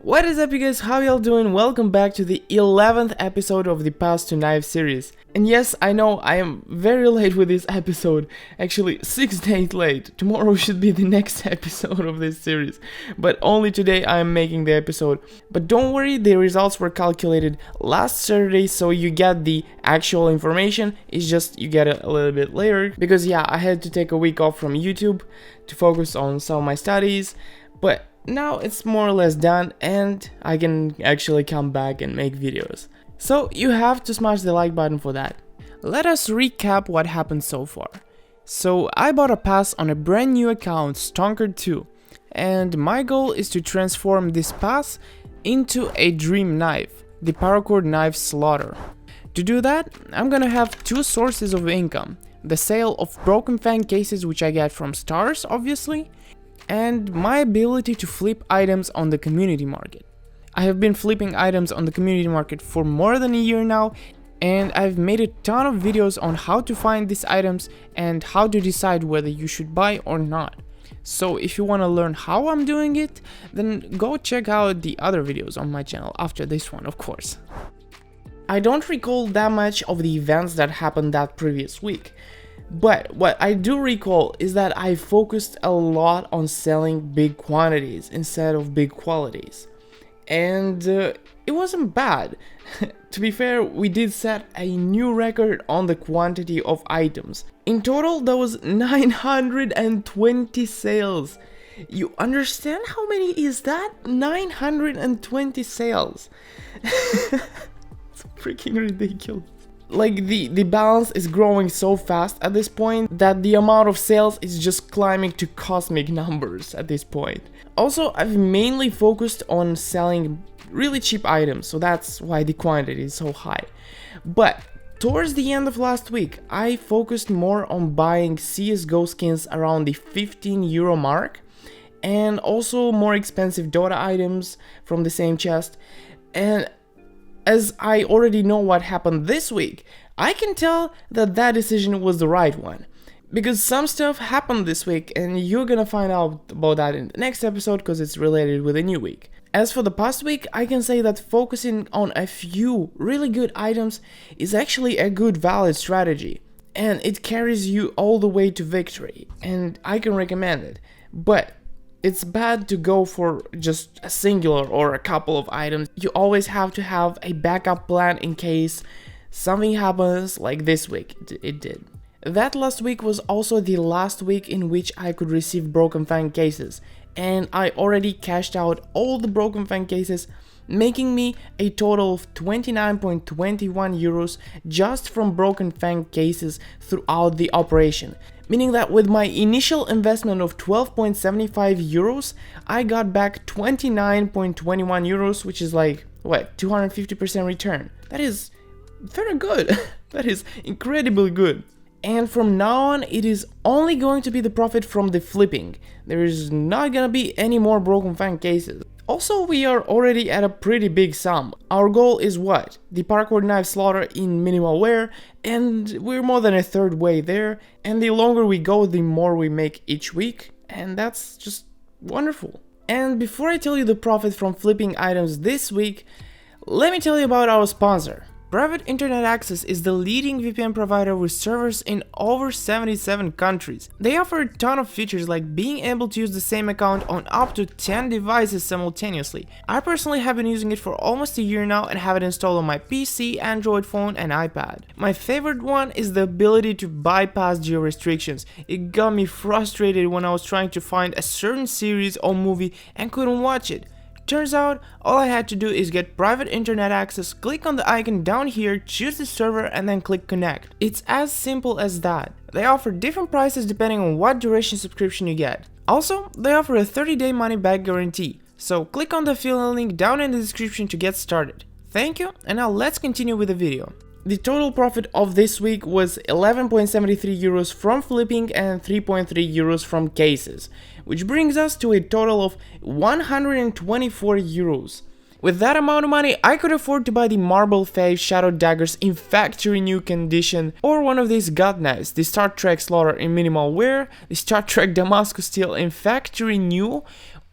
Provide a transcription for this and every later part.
What is up, you guys? How y'all doing? Welcome back to the 11th episode of the Path to Knife series. And yes, I know I am very late with this episode, actually 6 days late. Tomorrow should be the next episode of this series, but only today I am making the episode. But don't worry, the results were calculated last Saturday, so you get the actual information. It's just you get it a little bit later, because yeah, I had to take a week off from YouTube to focus on some of my studies, but now it's more or less done and I can actually come back and make videos. So you have to smash the like button for that. Let us recap what happened so far. So I bought a pass on a brand new account, Stonker 2, and my goal is to transform this pass into a dream knife, the Paracord Knife Slaughter. To do that, I'm gonna have two sources of income: the sale of Broken Fang cases, which I get from stars obviously, and my ability to flip items on the community market. I have been flipping items on the community market for more than a year now, and I've made a ton of videos on how to find these items and how to decide whether you should buy or not. So if you want to learn how I'm doing it, then go check out the other videos on my channel after this one, of course. I don't recall that much of the events that happened that previous week. But what I do recall is that I focused a lot on selling big quantities instead of big qualities. And it wasn't bad. To be fair, we did set a new record on the quantity of items. In total, that was 920 sales. You understand how many is that? 920 sales. It's freaking ridiculous. Like the balance is growing so fast at this point that the amount of sales is just climbing to cosmic numbers at this point. Also, I've mainly focused on selling really cheap items, so that's why the quantity is so high. But towards the end of last week, I focused more on buying CSGO skins around the 15 euro mark, and also more expensive Dota items from the same chest. And as I already know what happened this week, I can tell that that decision was the right one. Because some stuff happened this week, and you're gonna find out about that in the next episode because it's related with a new week. As for the past week, I can say that focusing on a few really good items is actually a good valid strategy, and it carries you all the way to victory, and I can recommend it. But it's bad to go for just a singular or a couple of items. You always have to have a backup plan in case something happens like this week it did. That last week was also the last week in which I could receive Broken Fang cases, and I already cashed out all the Broken Fang cases, making me a total of 29.21 euros just from Broken Fang cases throughout the operation. Meaning that with my initial investment of 12.75 euros, I got back 29.21 euros, which is like, what, 250% return. That is very good. That is incredibly good. And from now on, it is only going to be the profit from the flipping. There is not gonna be any more Broken Fang cases. Also, we are already at a pretty big sum. Our goal is what? The Paracord Knife Slaughter in minimal wear, and we're more than a third way there, and the longer we go, the more we make each week, and that's just wonderful. And before I tell you the profit from flipping items this week, let me tell you about our sponsor. Private Internet Access is the leading VPN provider with servers in over 77 countries. They offer a ton of features like being able to use the same account on up to 10 devices simultaneously. I personally have been using it for almost a year now and have it installed on my PC, Android phone and iPad. My favorite one is the ability to bypass geo restrictions. It got me frustrated when I was trying to find a certain series or movie and couldn't watch it. Turns out, all I had to do is get private internet access, click on the icon down here, choose the server and then click connect. It's as simple as that. They offer different prices depending on what duration subscription you get. Also, they offer a 30-day money-back guarantee, so click on the affiliate link down in the description to get started. Thank you, and now let's continue with the video. The total profit of this week was 11.73 euros from flipping and 3.3 euros from cases, which brings us to a total of 124 euros. With that amount of money, I could afford to buy the Marble Phase Shadow Daggers in factory new condition, or one of these gut knives, the Star Trek Slaughter in minimal wear, the Star Trek Damascus Steel in factory new,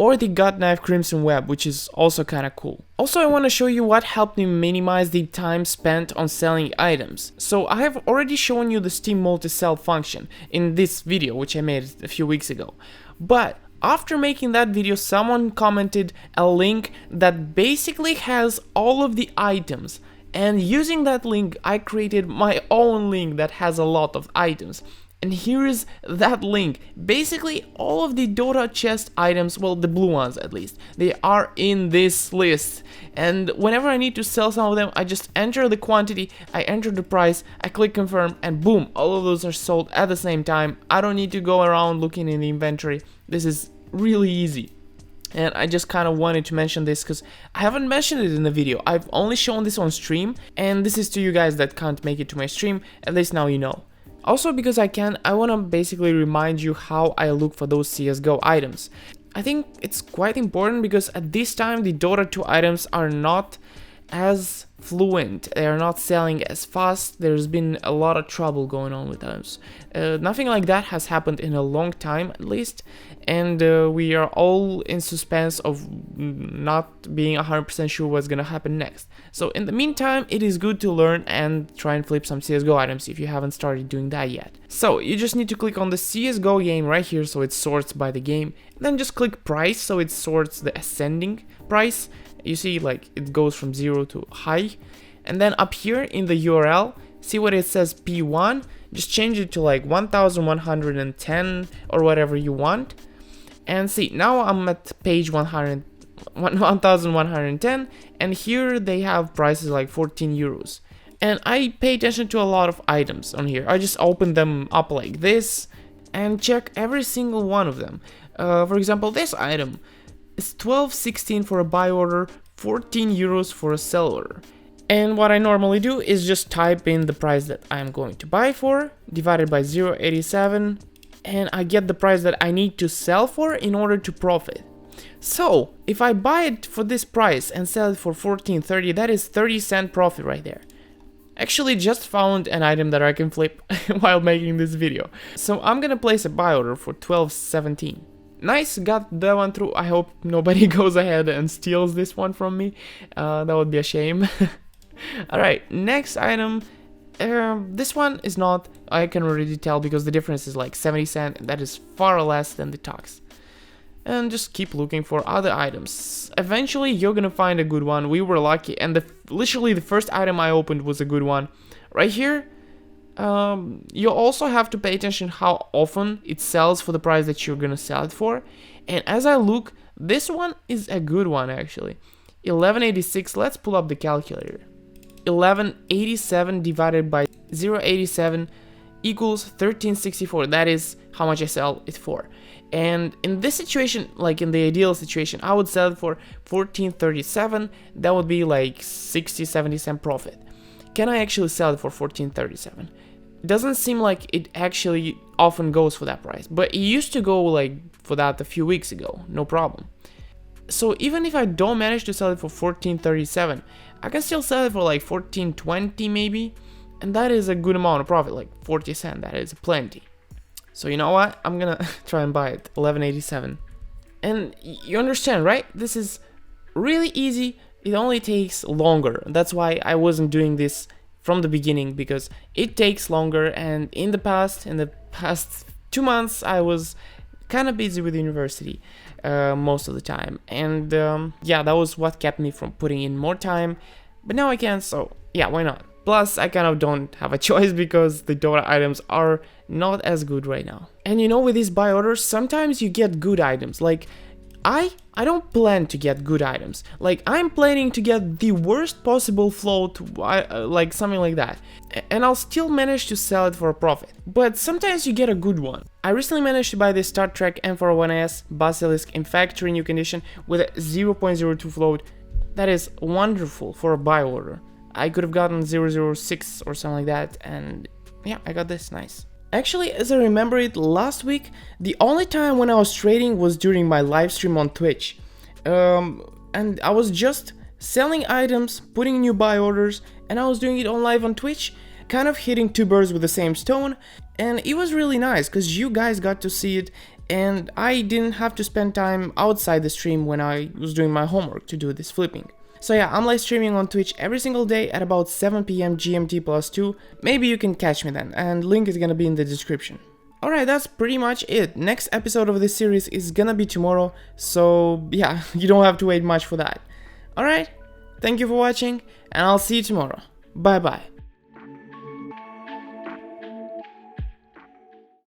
or the gut knife crimson web, which is also kind of cool. Also, I want to show you what helped me minimize the time spent on selling items. So I have already shown you the Steam Multisell function in this video, which I made a few weeks ago. But after making that video, someone commented a link that basically has all of the items. And using that link, I created my own link that has a lot of items. And here is that link. Basically, all of the Dota chest items, well, the blue ones at least, they are in this list. And whenever I need to sell some of them, I just enter the quantity, I enter the price, I click confirm, and boom, all of those are sold at the same time. I don't need to go around looking in the inventory. This is really easy. And I just kind of wanted to mention this because I haven't mentioned it in the video. I've only shown this on stream, and this is to you guys that can't make it to my stream. At least now you know. Also, because I want to basically remind you how I look for those CSGO items. I think it's quite important because at this time the Dota 2 items are not as fluent, they are not selling as fast. There's been a lot of trouble going on with those. Nothing like that has happened in a long time at least, and we are all in suspense of not being 100% sure what's gonna happen next. So in the meantime, it is good to learn and try and flip some CSGO items if you haven't started doing that yet. So you just need to click on the CSGO game right here so it sorts by the game, and then just click price so it sorts the ascending price. You see, like, it goes from 0 to high, and then up here in the URL, see what it says P1, just change it to like 1110 or whatever you want, and see, now I'm at page 1110, and here they have prices like 14 euros, and I pay attention to a lot of items on here. I just open them up like this and check every single one of them. For example, this item, it's 12.16 for a buy order, 14 euros for a sell order. And what I normally do is just type in the price that I'm going to buy for, divided by 0.87, and I get the price that I need to sell for in order to profit. So, if I buy it for this price and sell it for 14.30, that is 30-cent profit right there. Actually, just found an item that I can flip while making this video. So I'm gonna place a buy order for 12.17. Nice, got that one through. I hope nobody goes ahead and steals this one from me. That would be a shame. Alright, next item. This one is not, I can already tell because the difference is like 70 cents. That is far less than the tax. And just keep looking for other items. Eventually, you're gonna find a good one. We were lucky, and literally the first item I opened was a good one. Right here. You also have to pay attention how often it sells for the price that you're gonna sell it for. And as I look, this one is a good one actually. 1186, let's pull up the calculator. 1187 divided by 0.87 equals 1364. That is how much I sell it for. And in this situation, like in the ideal situation, I would sell it for 14.37. That would be like 60-70 cent profit. Can I actually sell it for 14.37? Doesn't seem like it actually often goes for that price, but it used to go like for that a few weeks ago, no problem. So even if I don't manage to sell it for 14.37, I can still sell it for like 14.20 maybe, and that is a good amount of profit, like 40 cents, that is plenty. So you know what, I'm gonna try and buy it, 11.87. And you understand, right? This is really easy, it only takes longer. That's why I wasn't doing this from the beginning, because it takes longer, and in the past 2 months I was kind of busy with university most of the time, and yeah, that was what kept me from putting in more time, but now I can, so yeah, why not? Plus, I kind of don't have a choice because the Dota items are not as good right now. And you know, with these buy orders, sometimes you get good items, like I don't plan to get good items. Like, I'm planning to get the worst possible float, like something like that. And I'll still manage to sell it for a profit. But sometimes you get a good one. I recently managed to buy this Star Trek M401S Basilisk in factory new condition with a 0.02 float. That is wonderful for a buy order. I could have gotten 006 or something like that, and yeah, I got this, nice. Actually, as I remember it, last week, the only time when I was trading was during my live stream on Twitch. And I was just selling items, putting new buy orders, and I was doing it on live on Twitch, kind of hitting two birds with the same stone, and it was really nice, because you guys got to see it, and I didn't have to spend time outside the stream when I was doing my homework to do this flipping. So yeah, I'm live streaming on Twitch every single day at about 7 PM GMT plus 2. Maybe you can catch me then, and link is gonna be in the description. Alright, that's pretty much it. Next episode of this series is gonna be tomorrow, so yeah, you don't have to wait much for that. Alright, thank you for watching, and I'll see you tomorrow. Bye bye.